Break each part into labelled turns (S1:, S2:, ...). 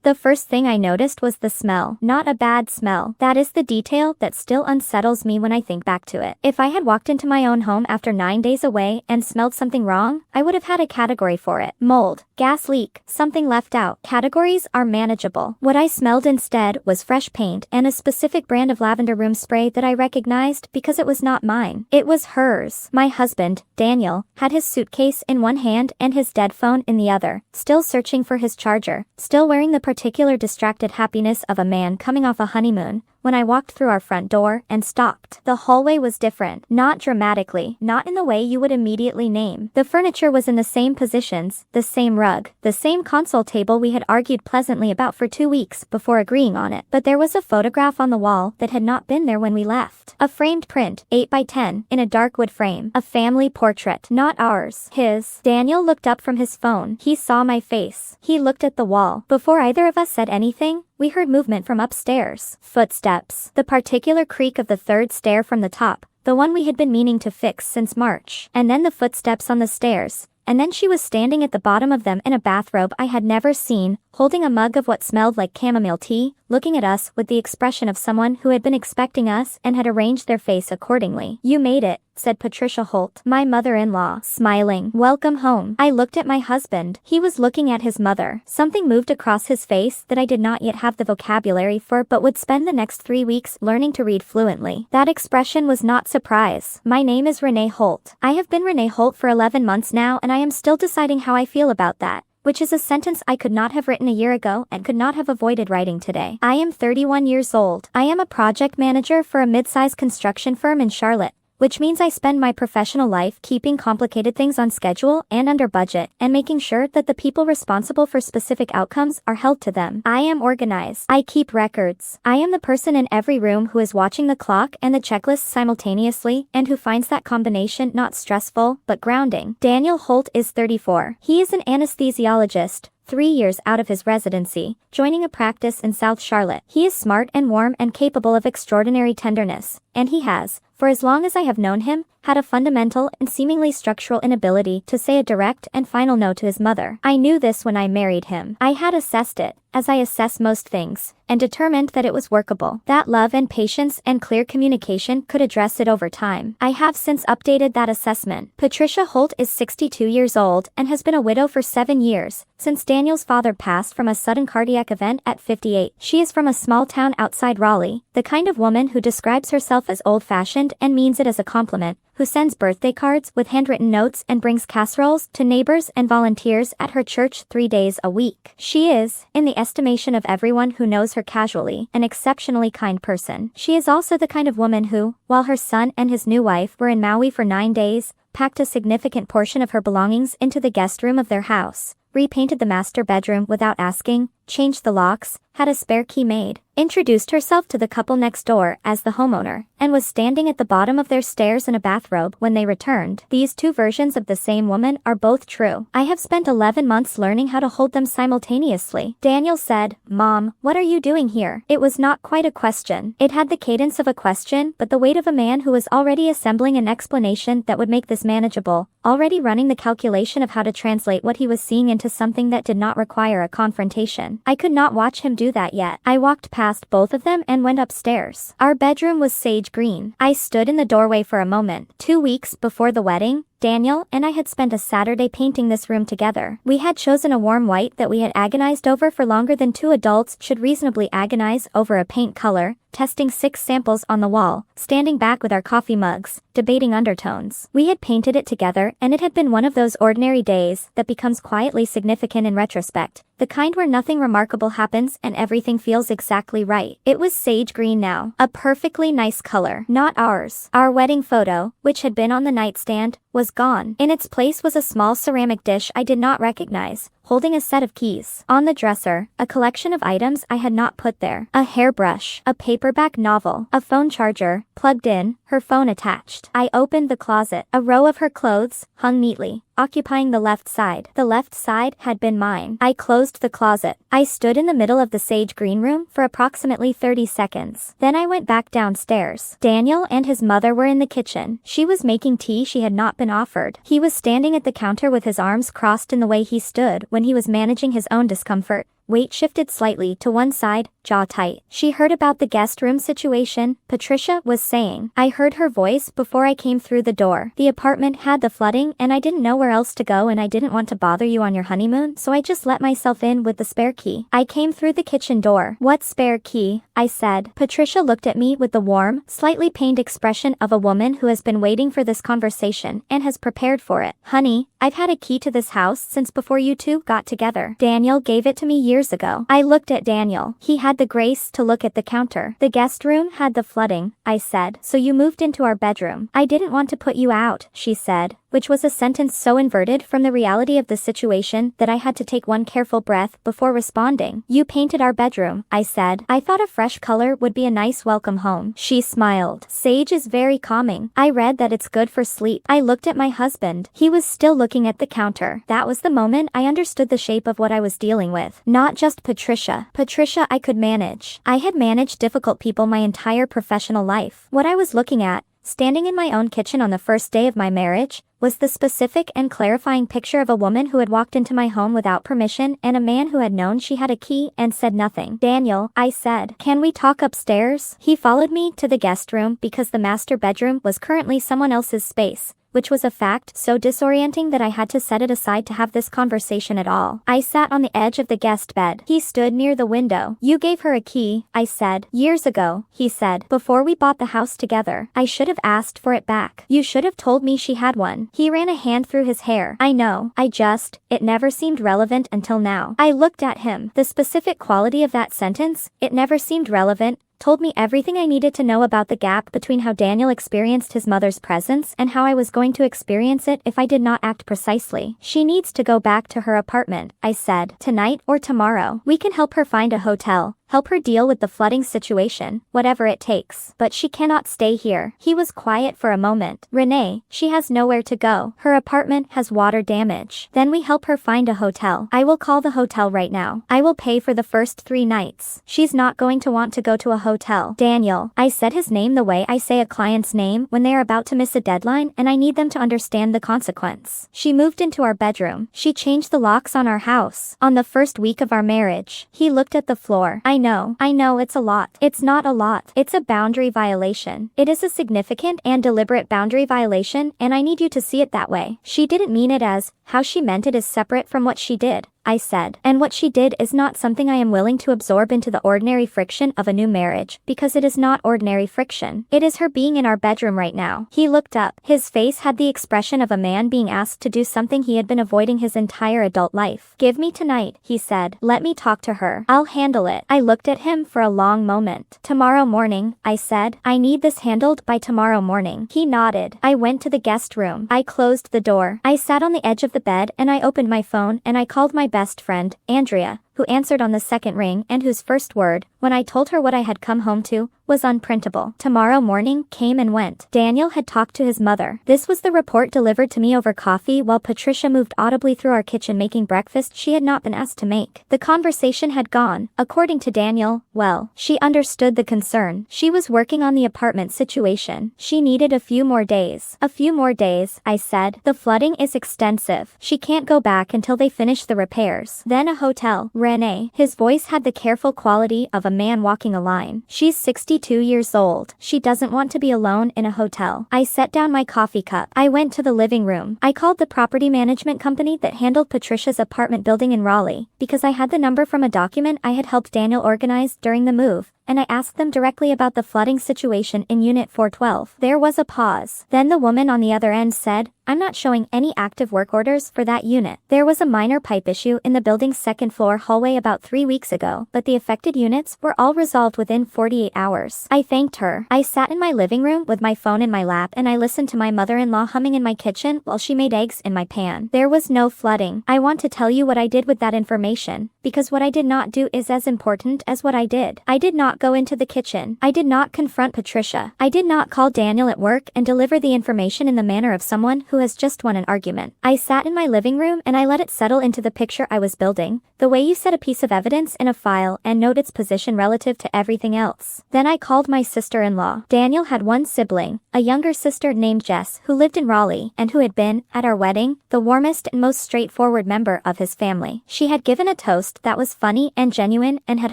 S1: The first thing I noticed was the smell. Not a bad smell. That is the detail that still unsettles me when I think back to it. If I had walked into my own home after 9 days away and smelled something wrong, I would have had a category for it. Mold, gas leak, something left out. Categories are manageable. What I smelled instead was fresh paint and a specific brand of lavender room spray that I recognized because it was not mine. It was hers. My husband, Daniel, had his suitcase in one hand and his dead phone in the other, still searching for his charger, still wearing the particular distracted happiness of a man coming off a honeymoon, when I walked through our front door and stopped. The hallway was different, not dramatically, not in the way you would immediately name. The furniture was in the same positions, the same rug, the same console table we had argued pleasantly about for 2 weeks before agreeing on it. But there was a photograph on the wall that had not been there when we left. A framed print, 8 by 10, in a dark wood frame. A family portrait, not ours. His. Daniel looked up from his phone. He saw my face. He looked at the wall. Before either of us said anything, we heard movement from upstairs. Footsteps. The particular creak of the third stair from the top, the one we had been meaning to fix since March. And then the footsteps on the stairs. And then she was standing at the bottom of them in a bathrobe I had never seen, holding a mug of what smelled like chamomile tea, looking at us with the expression of someone who had been expecting us and had arranged their face accordingly. "You made it," said Patricia Holt, my mother-in-law, smiling. "Welcome home." I looked at my husband. He was looking at his mother. Something moved across his face that I did not yet have the vocabulary for but would spend the next 3 weeks learning to read fluently. That expression was not surprise. "My name is Renee Holt. I have been Renee Holt for 11 months now and I am still deciding how I feel about that." Which is a sentence I could not have written a year ago and could not have avoided writing today. I am 31 years old. I am a project manager for a mid-size construction firm in Charlotte, which means I spend my professional life keeping complicated things on schedule and under budget, and making sure that the people responsible for specific outcomes are held to them. I am organized. I keep records. I am the person in every room who is watching the clock and the checklist simultaneously, and who finds that combination not stressful, but grounding. Daniel Holt is 34. He is an anesthesiologist, 3 years out of his residency, joining a practice in South Charlotte. He is smart and warm and capable of extraordinary tenderness, and he has, for as long as I have known him, had a fundamental and seemingly structural inability to say a direct and final no to his mother. I knew this when I married him. I had assessed it, as I assess most things, and determined that it was workable. That love and patience and clear communication could address it over time. I have since updated that assessment. Patricia Holt is 62 years old and has been a widow for 7 years, since Daniel's father passed from a sudden cardiac event at 58. She is from a small town outside Raleigh, the kind of woman who describes herself as old-fashioned and means it as a compliment, who sends birthday cards with handwritten notes and brings casseroles to neighbors and volunteers at her church 3 days a week. She is, in the estimation of everyone who knows her casually, an exceptionally kind person. She is also the kind of woman who, while her son and his new wife were in Maui for 9 days, packed a significant portion of her belongings into the guest room of their house, repainted the master bedroom without asking, changed the locks, had a spare key made, introduced herself to the couple next door as the homeowner, and was standing at the bottom of their stairs in a bathrobe when they returned. These two versions of the same woman are both true. I have spent 11 months learning how to hold them simultaneously. Daniel said, "Mom, what are you doing here?" It was not quite a question. It had the cadence of a question, but the weight of a man who was already assembling an explanation that would make this manageable, already running the calculation of how to translate what he was seeing into something that did not require a confrontation. I could not watch him do that yet. I walked past both of them and went upstairs. Our bedroom was sage green. I stood in the doorway for a moment. 2 weeks before the wedding, Daniel and I had spent a Saturday painting this room together. We had chosen a warm white that we had agonized over for longer than 2 adults should reasonably agonize over a paint color, testing 6 samples on the wall, standing back with our coffee mugs, debating undertones. We had painted it together and it had been one of those ordinary days that becomes quietly significant in retrospect, the kind where nothing remarkable happens and everything feels exactly right. It was sage green now, a perfectly nice color, not ours. Our wedding photo, which had been on the nightstand, was gone. In its place was a small ceramic dish I did not recognize, holding a set of keys. On the dresser, a collection of items I had not put there. A hairbrush, a paperback novel, a phone charger, plugged in, her phone attached. I opened the closet. A row of her clothes hung neatly, occupying the left side. The left side had been mine. I closed the closet. I stood in the middle of the sage green room for approximately 30 seconds. Then I went back downstairs. Daniel and his mother were in the kitchen. She was making tea she had not been offered. He was standing at the counter with his arms crossed in the way he stood when he was managing his own discomfort, weight shifted slightly to one side, jaw tight. She heard about the guest room situation, Patricia was saying. I heard her voice before I came through the door. The apartment had the flooding and I didn't know where else to go and I didn't want to bother you on your honeymoon, so I just let myself in with the spare key. I came through the kitchen door. What spare key? I said. Patricia looked at me with the warm, slightly pained expression of a woman who has been waiting for this conversation and has prepared for it. Honey, I've had a key to this house since before you two got together. Daniel gave it to me years ago. I looked at Daniel. He had the grace to look at the counter. The guest room had the flooding, I said. So you moved into our bedroom. I didn't want to put you out, she said, which was a sentence so inverted from the reality of the situation that I had to take one careful breath before responding. You painted our bedroom, I said. I thought a fresh color would be a nice welcome home. She smiled. Sage is very calming. I read that it's good for sleep. I looked at my husband. He was still looking at the counter. That was the moment I understood the shape of what I was dealing with. Not just Patricia. Patricia I could manage. I had managed difficult people my entire professional life. What I was looking at, standing in my own kitchen on the first day of my marriage, was the specific and clarifying picture of a woman who had walked into my home without permission and a man who had known she had a key and said nothing. Daniel, I said, can we talk upstairs? He followed me to the guest room because the master bedroom was currently someone else's space, which was a fact so disorienting that I had to set it aside to have this conversation at all. I sat on the edge of the guest bed. He stood near the window. You gave her a key, I said. Years ago, he said. Before we bought the house together. I should have asked for it back. You should have told me she had one. He ran a hand through his hair. I know. It never seemed relevant until now. I looked at him. The specific quality of that sentence, it never seemed relevant, told me everything I needed to know about the gap between how Daniel experienced his mother's presence and how I was going to experience it if I did not act precisely. She needs to go back to her apartment, I said. Tonight or tomorrow. We can help her find a hotel. Help her deal with the flooding situation, whatever it takes. But she cannot stay here. He was quiet for a moment. Renee, she has nowhere to go. Her apartment has water damage. Then we help her find a hotel. I will call the hotel right now. I will pay for the first 3 nights. She's not going to want to go to a hotel. Daniel, I said his name the way I say a client's name when they are about to miss a deadline and I need them to understand the consequence. She moved into our bedroom. She changed the locks on our house. On the first week of our marriage. He looked at the floor. I know it's a lot. It's not a lot. It's a boundary violation. It is a significant and deliberate boundary violation and I need you to see it that way. She didn't mean it as, how she meant it is separate from what she did, I said. And what she did is not something I am willing to absorb into the ordinary friction of a new marriage, because it is not ordinary friction. It is her being in our bedroom right now. He looked up. His face had the expression of a man being asked to do something he had been avoiding his entire adult life. Give me tonight, he said. Let me talk to her. I'll handle it. I looked at him for a long moment. Tomorrow morning, I said. I need this handled by tomorrow morning. He nodded. I went to the guest room. I closed the door. I sat on the edge of the bed and I opened my phone and I called my best friend, Andrea, who answered on the second ring and whose first word, when I told her what I had come home to, was unprintable. Tomorrow morning came and went. Daniel had talked to his mother. This was the report delivered to me over coffee while Patricia moved audibly through our kitchen making breakfast she had not been asked to make. The conversation had gone, according to Daniel, well. She understood the concern. She was working on the apartment situation. She needed a few more days. A few more days, I said. The flooding is extensive. She can't go back until they finish the repairs. Then a hotel. Renee. His voice had the careful quality of a man walking a line. She's 62 years old. She doesn't want to be alone in a hotel. I set down my coffee cup. I went to the living room. I called the property management company that handled Patricia's apartment building in Raleigh, because I had the number from a document I had helped Daniel organize during the move, and I asked them directly about the flooding situation in Unit 412. There was a pause. Then the woman on the other end said, I'm not showing any active work orders for that unit. There was a minor pipe issue in the building's second floor hallway about 3 weeks ago, but the affected units were all resolved within 48 hours. I thanked her. I sat in my living room with my phone in my lap and I listened to my mother-in-law humming in my kitchen while she made eggs in my pan. There was no flooding. I want to tell you what I did with that information, because what I did not do is as important as what I did. I did not go into the kitchen. I did not confront Patricia. I did not call Daniel at work and deliver the information in the manner of someone who has just won an argument. I sat in my living room and I let it settle into the picture I was building, the way you set a piece of evidence in a file and note its position relative to everything else. Then I called my sister-in-law. Daniel had one sibling, a younger sister named Jess, who lived in Raleigh and who had been, at our wedding, the warmest and most straightforward member of his family. She had given a toast laughed that was funny and genuine and had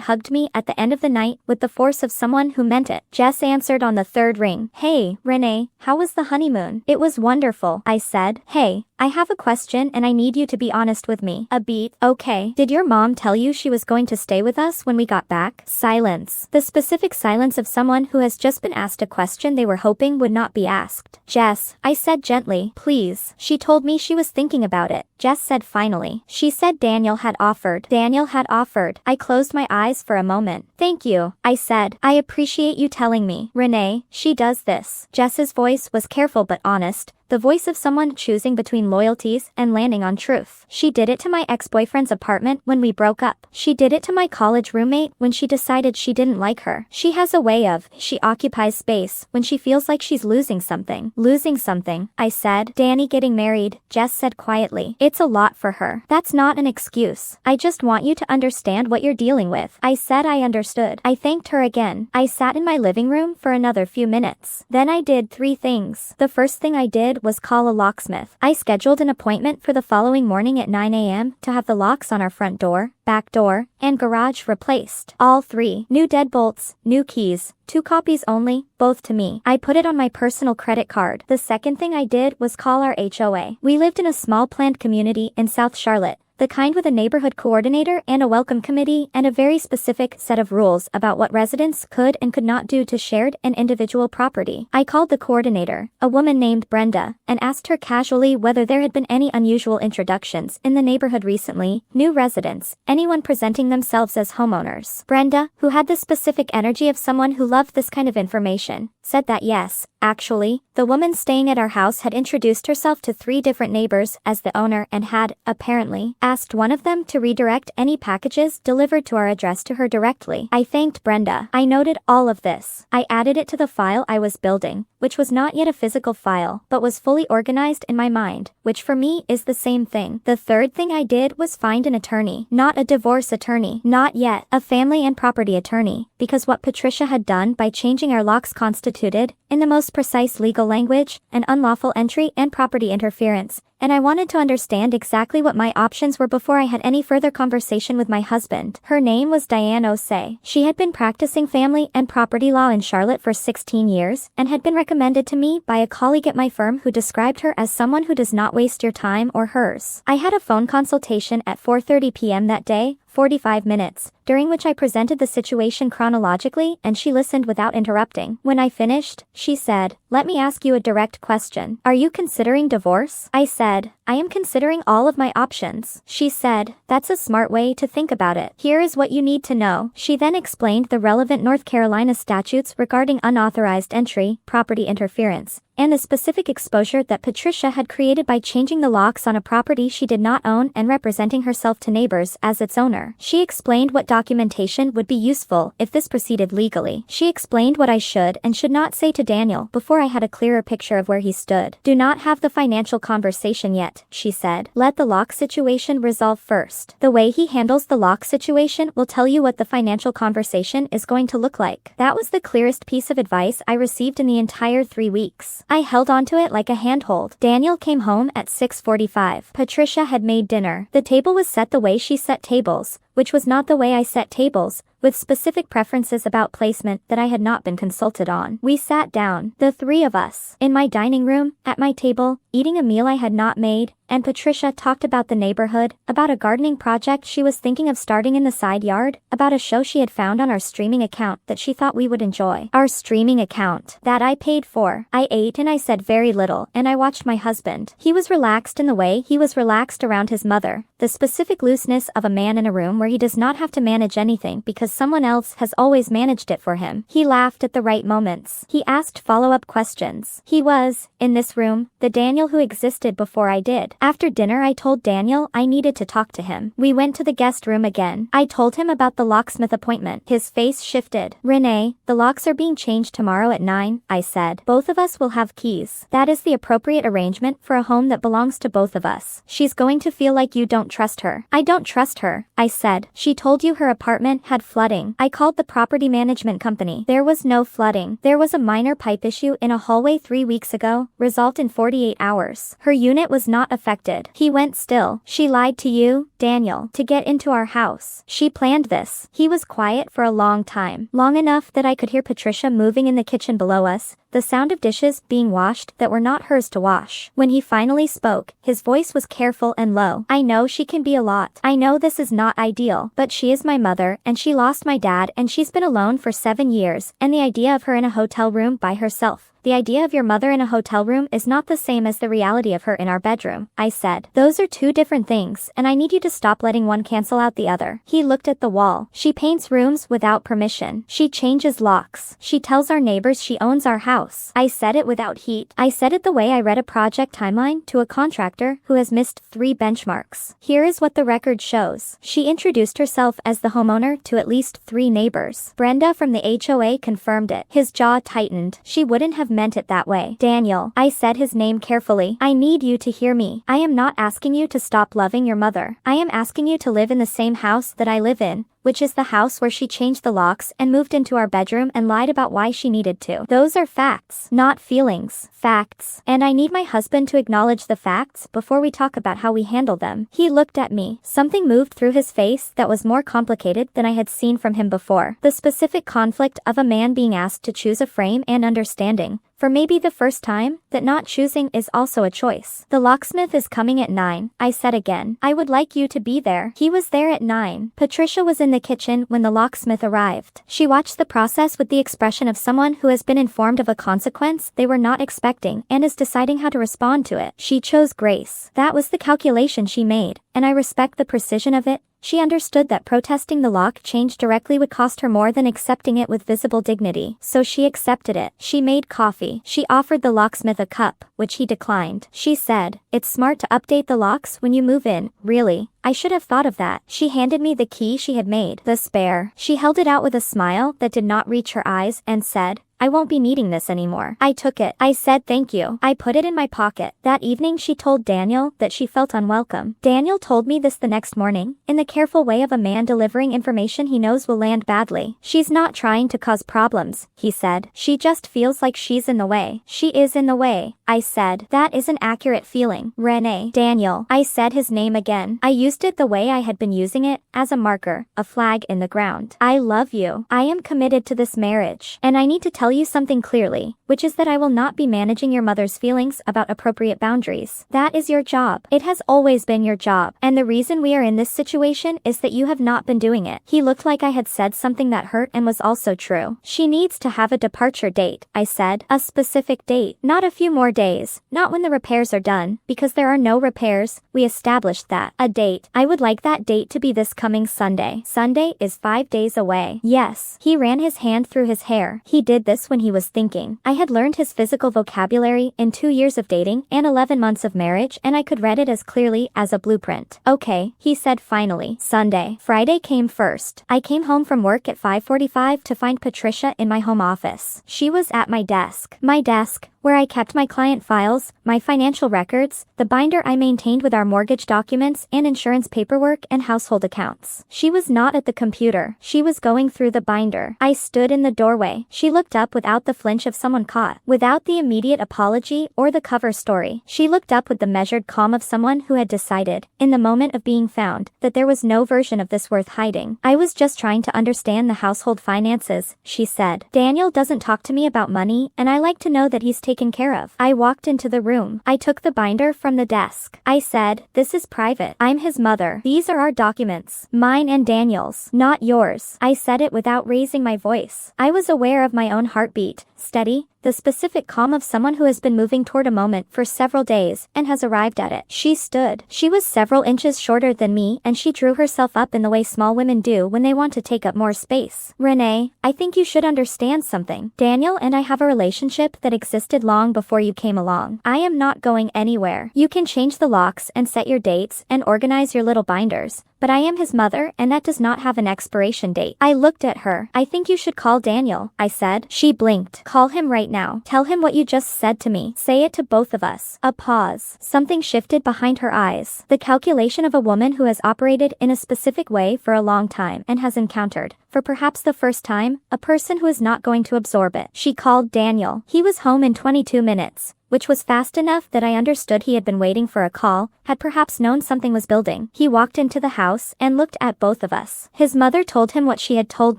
S1: hugged me at the end of the night with the force of someone who meant it. Jess answered on the third ring. Hey, Renee, how was the honeymoon? It was wonderful, I said. Hey, I have a question and I need you to be honest with me. A beat. Okay. Did your mom tell you she was going to stay with us when we got back? Silence. The specific silence of someone who has just been asked a question they were hoping would not be asked. Jess, I said gently. Please. She told me she was thinking about it. Jess said finally. She said Daniel had offered. Daniel had offered. I closed my eyes for a moment. Thank you, I said. I appreciate you telling me. Renee, she does this. Jess's voice was careful but honest. The voice of someone choosing between loyalties and landing on truth. She did it to my ex-boyfriend's apartment when we broke up. She did it to my college roommate when she decided she didn't like her. She has a way of, she occupies space when she feels like she's losing something. Losing something, I said. Danny getting married, Jess said quietly. It's a lot for her. That's not an excuse. I just want you to understand what you're dealing with. I said I understood. I thanked her again. I sat in my living room for another few minutes. Then I did 3 things. The first thing I did was call a locksmith. I scheduled an appointment for the following morning at 9 a.m. to have the locks on our front door, back door, and garage replaced. All 3. New deadbolts, new keys, 2 copies only, both to me. I put it on my personal credit card. The second thing I did was call our HOA. We lived in a small planned community in South Charlotte. The kind with a neighborhood coordinator and a welcome committee and a very specific set of rules about what residents could and could not do to shared and individual property. I called the coordinator, a woman named Brenda, and asked her casually whether there had been any unusual introductions in the neighborhood recently, new residents, anyone presenting themselves as homeowners. Brenda, who had the specific energy of someone who loved this kind of information, said that yes, actually, the woman staying at our house had introduced herself to 3 different neighbors as the owner and had, apparently, asked one of them to redirect any packages delivered to our address to her directly. I thanked Brenda. I noted all of this. I added it to the file I was building, which was not yet a physical file, but was fully organized in my mind, which for me is the same thing. The third thing I did was find an attorney. Not a divorce attorney. Not yet. A family and property attorney. Because what Patricia had done by changing our locks constituted, in the most precise legal language, an unlawful entry and property interference. And I wanted to understand exactly what my options were before I had any further conversation with my husband. Her name was Diane Osei. She had been practicing family and property law in Charlotte for 16 years and had been recommended to me by a colleague at my firm who described her as someone who does not waste your time or hers. I had a phone consultation at 4:30 p.m. that day, 45 minutes, during which I presented the situation chronologically and she listened without interrupting. When I finished, she said, "Let me ask you a direct question. Are you considering divorce?" I said, "I am considering all of my options." She said, "That's a smart way to think about it. Here is what you need to know." She then explained the relevant North Carolina statutes regarding unauthorized entry, property interference, and the specific exposure that Patricia had created by changing the locks on a property she did not own and representing herself to neighbors as its owner. She explained what documentation would be useful if this proceeded legally. She explained what I should and should not say to Daniel before I had a clearer picture of where he stood. "Do not have the financial conversation yet," she said. "Let the lock situation resolve first. The way he handles the lock situation will tell you what the financial conversation is going to look like." That was the clearest piece of advice I received in the entire 3 weeks. I held onto it like a handhold. Daniel came home at 6:45. Patricia had made dinner. The table was set the way she set tables, which was not the way I set tables, with specific preferences about placement that I had not been consulted on. We sat down, the 3 of us, in my dining room, at my table, eating a meal I had not made, and Patricia talked about the neighborhood, about a gardening project she was thinking of starting in the side yard, about a show she had found on our streaming account that she thought we would enjoy. Our streaming account. That I paid for. I ate and I said very little, and I watched my husband. He was relaxed in the way he was relaxed around his mother, the specific looseness of a man in a room where he does not have to manage anything because someone else has always managed it for him. He laughed at the right moments. He asked follow-up questions. He was, in this room, the Daniel who existed before I did. After dinner I told Daniel I needed to talk to him. We went to the guest room again. I told him about the locksmith appointment. His face shifted. "Renee, the locks are being changed tomorrow at 9, I said. "Both of us will have keys. That is the appropriate arrangement for a home that belongs to both of us. She's going to feel like you don't trust her." "I don't trust her," I said. "She told you her apartment had flooded flooding. I called the property management company. There was no flooding. There was a minor pipe issue in a hallway 3 weeks ago, resolved in 48 hours. Her unit was not affected. He went still. She lied to you, Daniel, to get into our house. She planned this. He was quiet for a long time. Long enough that I could hear Patricia moving in the kitchen below us, the sound of dishes being washed that were not hers to wash. When he finally spoke, his voice was careful and low. I know she can be a lot. I know this is not ideal, but she is my mother, and she lost my dad, and she's been alone for 7 years, and the idea of her in a hotel room by herself. The idea of your mother in a hotel room is not the same as the reality of her in our bedroom, I said. Those are two different things, and I need you to stop letting one cancel out the other. He looked at the wall. She paints rooms without permission. She changes locks. She tells our neighbors she owns our house. I said it without heat. I said it the way I read a project timeline to a contractor who has missed 3 benchmarks. Here is what the record shows. She introduced herself as the homeowner to at least 3 neighbors. Brenda from the HOA confirmed it. His jaw tightened. She wouldn't have meant it that way. Daniel, I said his name carefully. I need you to hear me. I am not asking you to stop loving your mother. I am asking you to live in the same house that I live in, which is the house where she changed the locks and moved into our bedroom and lied about why she needed to. Those are facts, not feelings. Facts. And I need my husband to acknowledge the facts before we talk about how we handle them. He looked at me. Something moved through his face that was more complicated than I had seen from him before. The specific conflict of a man being asked to choose a frame and understanding, for maybe the first time, that not choosing is also a choice. The locksmith is coming at 9, I said again. I would like you to be there. He was there at 9. Patricia was in the kitchen when the locksmith arrived. She watched the process with the expression of someone who has been informed of a consequence they were not expecting and is deciding how to respond to it. She chose grace. That was the calculation she made, and I respect the precision of it. She understood that protesting the lock change directly would cost her more than accepting it with visible dignity, so she accepted it. She made coffee. She offered the locksmith a cup, which he declined. She said, "It's smart to update the locks when you move in, really. I should have thought of that." She handed me the key she had made, the spare. She held it out with a smile that did not reach her eyes and said, "I won't be needing this anymore." I took it. I said thank you. I put it in my pocket. That evening she told Daniel that she felt unwelcome. Daniel told me this the next morning, in the careful way of a man delivering information he knows will land badly. "She's not trying to cause problems," he said. "She just feels like she's in the way." "She is in the way," I said. "That is an accurate feeling." Renee. Daniel. I said his name again. I used it the way I had been using it, as a marker, a flag in the ground. "I love you. I am committed to this marriage. And I need to tell you something clearly, which is that I will not be managing your mother's feelings about appropriate boundaries. That is your job. It has always been your job. And the reason we are in this situation is that you have not been doing it." He looked like I had said something that hurt and was also true. "She needs to have a departure date," I said. "A specific date. Not a few more days. Not when the repairs are done, because there are no repairs. We established that. A date. I would like that date to be this coming Sunday." Sunday is 5 days away. Yes. He ran his hand through his hair. He did this when he was thinking. I had learned his physical vocabulary in 2 years of dating and 11 months of marriage, and I could read it as clearly as a blueprint. "Okay," he said finally. Sunday. Friday came first. I came home from work at 5:45 to find Patricia in my home office. She was at my desk. My desk, where I kept my client files, my financial records, the binder I maintained with our mortgage documents and insurance paperwork and household accounts. She was not at the computer. She was going through the binder. I stood in the doorway. She looked up without the flinch of someone caught, without the immediate apology or the cover story. She looked up with the measured calm of someone who had decided, in the moment of being found, that there was no version of this worth hiding. "I was just trying to understand the household finances," she said. "Daniel doesn't talk to me about money, and I like to know that he's taken care of." I walked into the room. I took the binder from the desk. I said, "This is private. I'm his mother. These are our documents. Mine and Daniel's, not yours." I said it without raising my voice. I was aware of my own heartbeat, steady, the specific calm of someone who has been moving toward a moment for several days and has arrived at it. She stood. She was several inches shorter than me, and she drew herself up in the way small women do when they want to take up more space. "Renee, I think you should understand something. Daniel and I have a relationship that existed long before you came along. I am not going anywhere. You can change the locks and set your dates and organize your little binders, But I am his mother and that does not have an expiration date. I looked at her. I think you should call Daniel, I said. She blinked. Call him right now. Tell him what you just said to me. Say it to both of us. A pause. Something shifted behind her eyes. The calculation of a woman who has operated in a specific way for a long time and has encountered, for perhaps the first time, a person who is not going to absorb it. She called Daniel. He was home in 22 minutes. Which was fast enough that I understood he had been waiting for a call, had perhaps known something was building. He walked into the house and looked at both of us. His mother told him what she had told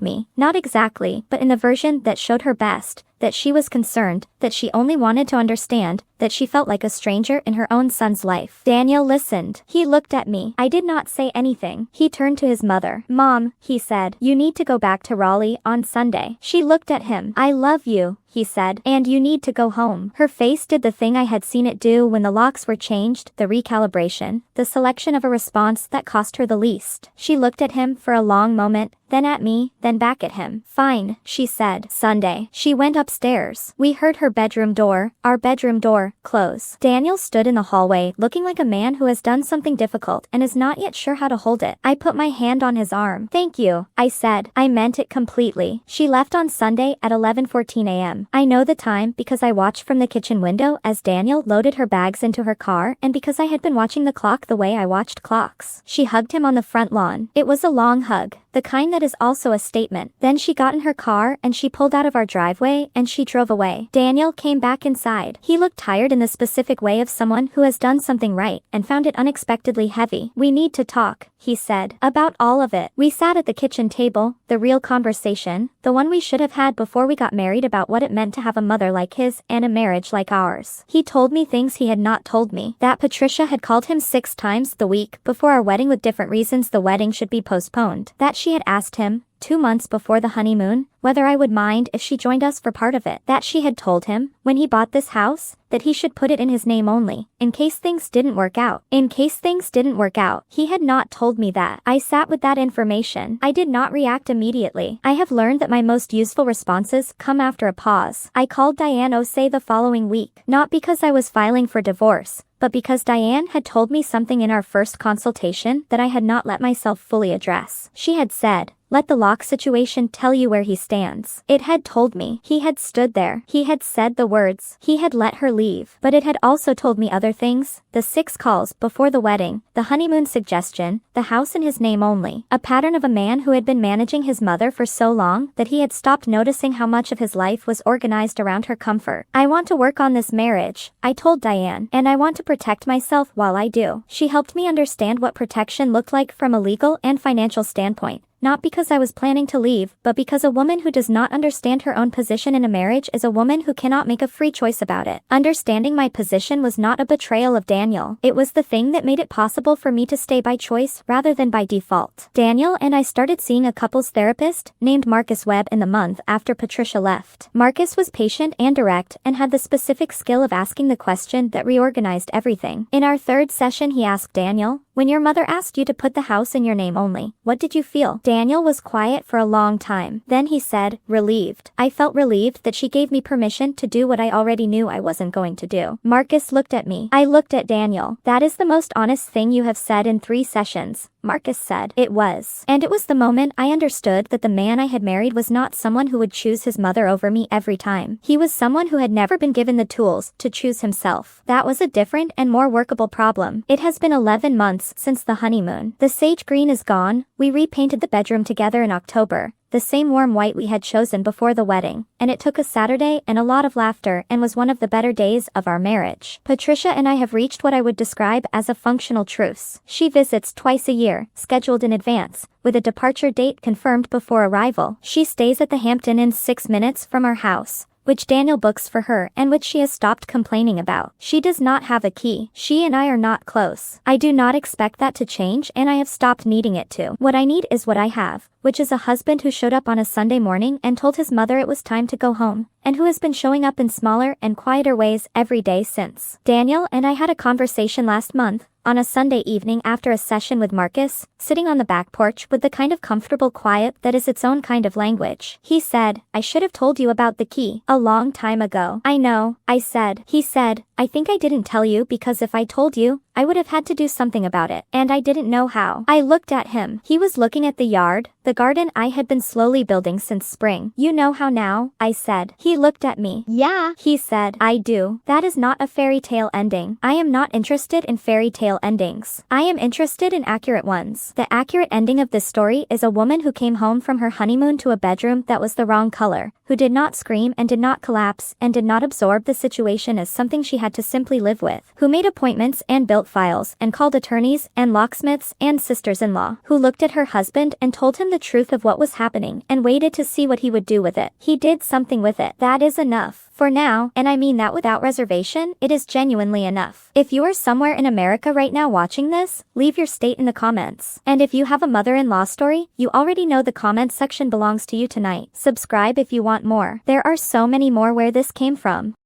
S1: me, not exactly, but in the version that showed her best, that she was concerned, that she only wanted to understand, that she felt like a stranger in her own son's life. Daniel listened. He looked at me. I did not say anything. He turned to his mother. Mom, he said, you need to go back to Raleigh on Sunday. She looked at him. I love you, he said, and you need to go home. Her face did the thing I had seen it do when the locks were changed, the recalibration, the selection of a response that cost her the least. She looked at him for a long moment, then at me, then back at him. Fine, she said. Sunday. She went upstairs. We heard her bedroom door, our bedroom door, close. Daniel stood in the hallway, looking like a man who has done something difficult and is not yet sure how to hold it. I put my hand on his arm. Thank you, I said. I meant it completely. She left on Sunday at 11:14 a.m. I know the time because I watched from the kitchen window as Daniel loaded her bags into her car and because I had been watching the clock the way I watched clocks. She hugged him on the front lawn. It was a long hug, the kind that is also a statement. Then she got in her car and she pulled out of our driveway and she drove away. Daniel came back inside. He looked tired in the specific way of someone who has done something right and found it unexpectedly heavy. We need to talk, he said, about all of it. We sat at the kitchen table, the real conversation, the one we should have had before we got married about what it meant to have a mother like his and a marriage like ours. He told me things he had not told me. That Patricia had called him 6 times the week before our wedding with different reasons the wedding should be postponed. That she had asked him, 2 months before the honeymoon, whether I would mind if she joined us for part of it. That she had told him, when he bought this house, that he should put it in his name only, in case things didn't work out. In case things didn't work out. He had not told me that. I sat with that information. I did not react immediately. I have learned that my most useful responses come after a pause. I called Diane Osei the following week, not because I was filing for divorce, but because Diane had told me something in our first consultation that I had not let myself fully address. She had said, let the lock situation tell you where he stands. It had told me. He had stood there. He had said the words. He had let her leave. But it had also told me other things. The 6 calls before the wedding, the honeymoon suggestion, the house in his name only. A pattern of a man who had been managing his mother for so long that he had stopped noticing how much of his life was organized around her comfort. I want to work on this marriage, I told Diane, and I want to protect myself while I do. She helped me understand what protection looked like from a legal and financial standpoint. Not because I was planning to leave, but because a woman who does not understand her own position in a marriage is a woman who cannot make a free choice about it. Understanding my position was not a betrayal of Daniel. It was the thing that made it possible for me to stay by choice rather than by default. Daniel and I started seeing a couples therapist named Marcus Webb in the month after Patricia left. Marcus was patient and direct and had the specific skill of asking the question that reorganized everything. In our 3rd session he asked Daniel, when your mother asked you to put the house in your name only, what did you feel? Daniel was quiet for a long time. Then he said, relieved. I felt relieved that she gave me permission to do what I already knew I wasn't going to do. Marcus looked at me. I looked at Daniel. That is the most honest thing you have said in 3 sessions. Marcus said. It was. And it was the moment I understood that the man I had married was not someone who would choose his mother over me every time. He was someone who had never been given the tools to choose himself. That was a different and more workable problem. It has been 11 months since the honeymoon. The sage green is gone. We repainted the bedroom together in October, the same warm white we had chosen before the wedding, and it took a Saturday and a lot of laughter and was one of the better days of our marriage. Patricia and I have reached what I would describe as a functional truce. She visits twice a year, scheduled in advance, with a departure date confirmed before arrival. She stays at the Hampton Inn 6 minutes from our house, which Daniel books for her and which she has stopped complaining about. She does not have a key. She and I are not close. I do not expect that to change and I have stopped needing it to. What I need is what I have, which is a husband who showed up on a Sunday morning and told his mother it was time to go home, and who has been showing up in smaller and quieter ways every day since. Daniel and I had a conversation last month, on a Sunday evening after a session with Marcus, sitting on the back porch with the kind of comfortable quiet that is its own kind of language. He said, I should have told you about the key a long time ago. I know, I said. He said, I think I didn't tell you because if I told you, I would have had to do something about it, and I didn't know how. I looked at him. He was looking at the yard, the garden I had been slowly building since spring. You know how now? I said. He looked at me. Yeah, he said. I do. That is not a fairy tale ending. I am not interested in fairy tale endings. I am interested in accurate ones. The accurate ending of this story is a woman who came home from her honeymoon to a bedroom that was the wrong color, who did not scream and did not collapse and did not absorb the situation as something she had to simply live with, who made appointments and built files and called attorneys and locksmiths and sisters-in-law, who looked at her husband and told him the truth of what was happening and waited to see what he would do with it. He did something with it. That is enough. For now, and I mean that without reservation, it is genuinely enough. If you are somewhere in America right now watching this, leave your state in the comments. And if you have a mother-in-law story, you already know the comments section belongs to you tonight. Subscribe if you want more. There are so many more where this came from.